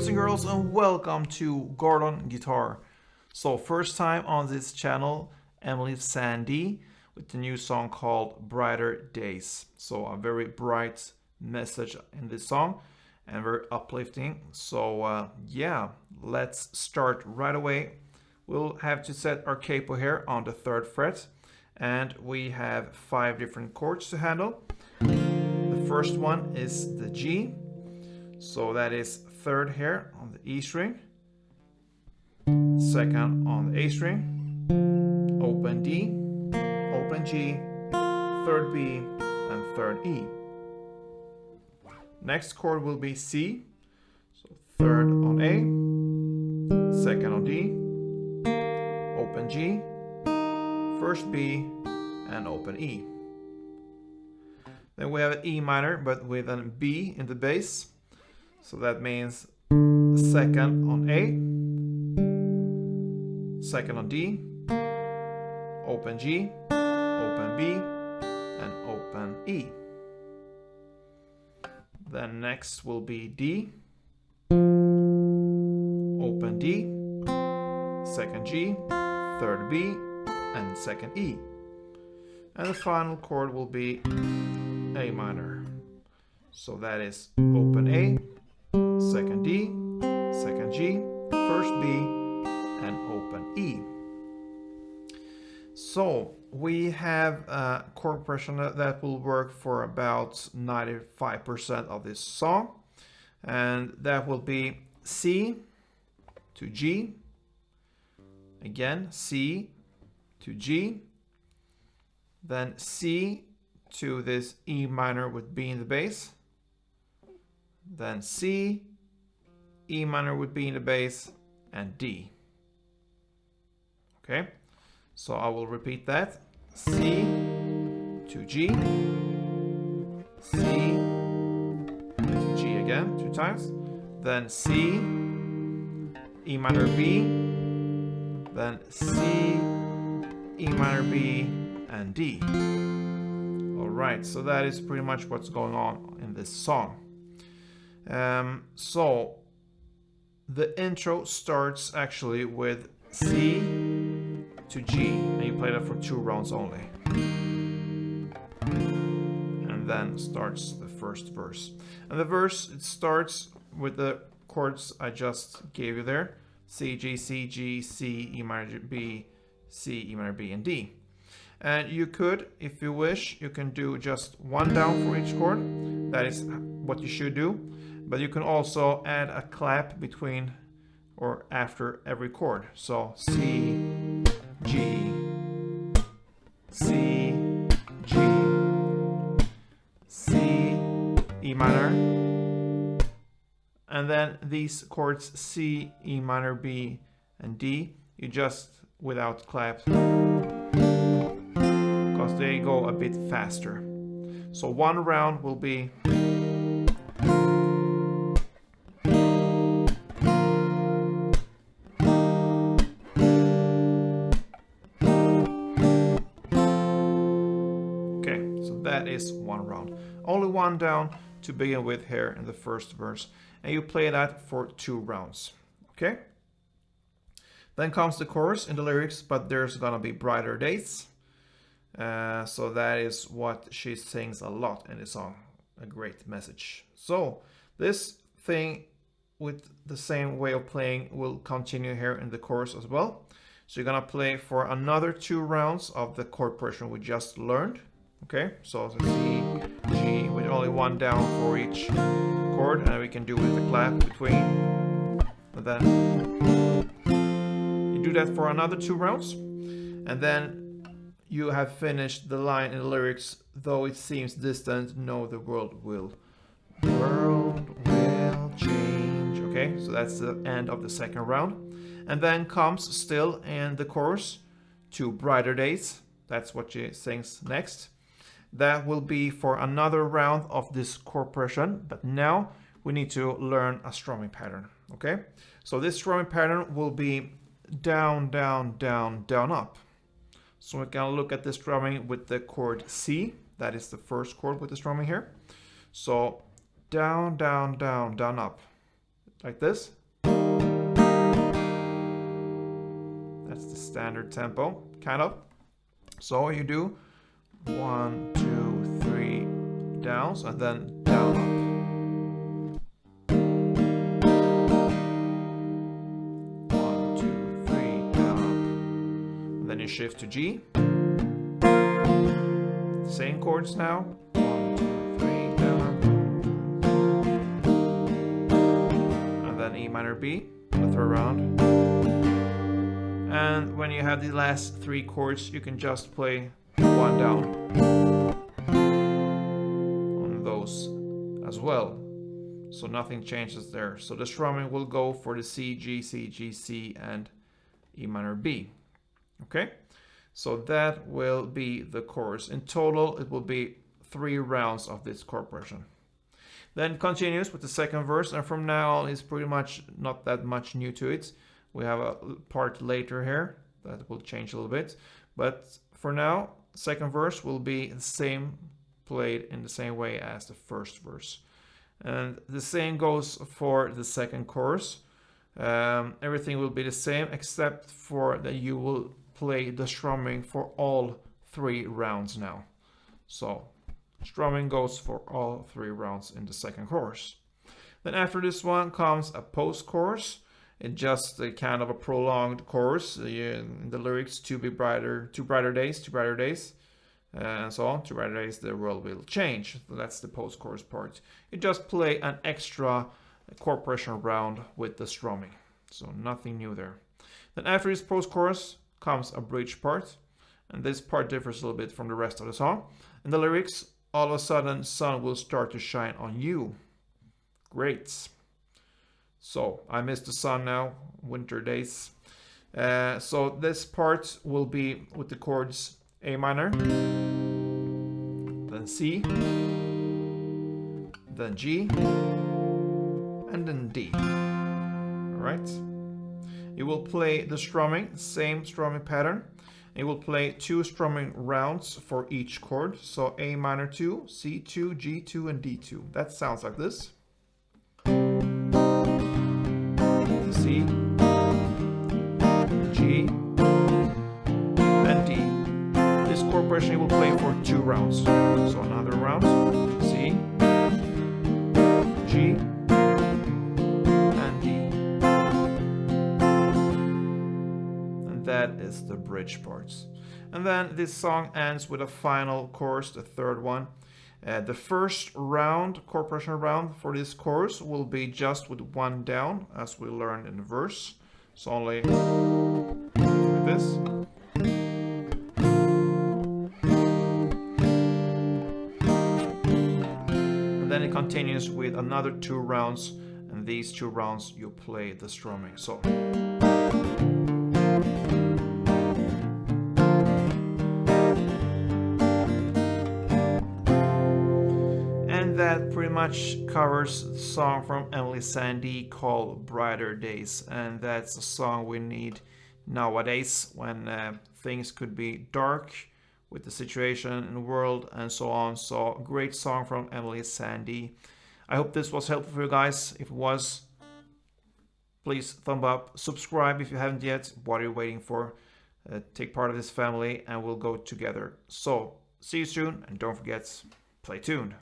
boys and girls, and welcome to Gordon Guitar. So first time on this channel, EMELI SANDÉ with the new song called Brighter Days. So a very bright message in this song and very uplifting. So yeah, let's start right away. We'll have to set our capo here on the 3rd fret, and we have 5 different chords to handle. The first one is the G, so that is 3rd here on the E string, 2nd on the A string, open D, open G, 3rd B, and 3rd E. Next chord will be C, so 3rd on A, 2nd on D, open G, 1st B, and open E. Then we have an E minor, but with a B in the bass. So that means 2nd on A, 2nd on D, open G, open B, and open E. Then next will be D, open D, 2nd G, 3rd B, and 2nd E. And the final chord will be A minor. So that is open A, 2nd D, 2nd G, 1st B, and open E. So we have a chord progression that will work for about 95% of this song. And that will be C to G, again C to G, then C to this E minor with B in the bass, then C, E minor with B in the bass, and D. Okay, so I will repeat that. C to G, C to G again 2 times, then C, E minor B, then C, E minor B, and D. Alright, so that is pretty much what's going on in this song. So the intro starts actually with C to G, and you play that for 2 rounds only. And then starts the first verse. And the verse, it starts with the chords I just gave you there. C, G, C, G, C, E minor B, C, E minor B, and D. And you could, if you wish, you can do just 1 down for each chord. That is what you should do. But you can also add a clap between or after every chord. So C, G, C, G, C, E minor. And then these chords C, E minor, B, and D, you just without claps, because they go a bit faster. So 1 round will be okay, so that is 1 round. Only 1 down to begin with here in the first verse, and you play that for 2 rounds. Okay, then comes the chorus in the lyrics, but there's gonna be brighter days. So that is what she sings a lot in the song. A great message. So this thing with the same way of playing will continue here in the chorus as well. So you're gonna play for another 2 rounds of the chord progression we just learned. Okay, so C, G with only 1 down for each chord, and we can do with the clap between. And then you do that for another 2 rounds, and then you have finished the line in the lyrics, though it seems distant, no, the world will change. Okay, so that's the end of the 2nd round. And then comes still in the chorus to brighter days. That's what she sings next. That will be for another round of this chord progression, but now we need to learn a strumming pattern. Okay, so this strumming pattern will be down, down, down, down, up. So we're gonna look at the strumming with the chord C. That is the first chord with the strumming here. So down, down, down, down, up. like this. That's the standard tempo, kind of. So you do 1, 2, 3 downs and then down up. 1, 2, 3 down up. And then you shift to G. Same chords now. 1, 2, 3 down up. And then E minor B, the third round. And when you have the last 3 chords, you can just play 1 down on those as well. So nothing changes there. So the strumming will go for the C, G, C, G, C, and E minor B. Okay, so that will be the chorus. In total, it will be 3 rounds of this chord progression. Then continues with the second verse, and from now on, it's pretty much not that much new to it. We have a part later here that will change a little bit, but for now, second verse will be the same, played in the same way as the first verse. And the same goes for the second chorus. Everything will be the same except for that you will play the strumming for all 3 rounds now. So strumming goes for all 3 rounds in the second chorus. Then after this one comes a post-chorus. It's just a kind of a prolonged chorus. In the lyrics, two brighter days, and so on. 2 brighter days, the world will change. So that's the post-chorus part. You just play an extra chord progression round with the strumming. So nothing new there. Then after this post-chorus comes a bridge part. And this part differs a little bit from the rest of the song. In the lyrics, all of a sudden, sun will start to shine on you. Great. So I miss the sun now, winter days. So this part will be with the chords A minor, then C, then G, and then D. All right. You will play the strumming, same strumming pattern. You will play 2 strumming rounds for each chord. So A minor 2, C2, G2, and D2. That sounds like this. C, G, and D. This chord progression you will play for 2 rounds. So another round, C, G, and D. And that is the bridge parts. And then this song ends with a final chorus, the third one. The first round, chord progression round for this chorus will be just with 1 down, as we learned in the verse. So only like this. And then it continues with another 2 rounds, and these 2 rounds you play the strumming. So. That pretty much covers the song from EMELI SANDÉ called Brighter Days, and that's a song we need nowadays when things could be dark with the situation in the world and so on. So great song from EMELI SANDÉ. I hope this was helpful for you guys. If it was, please thumb up, subscribe if you haven't yet. What are you waiting for? Take part of this family and we'll go together. So see you soon, and don't forget, play tuned.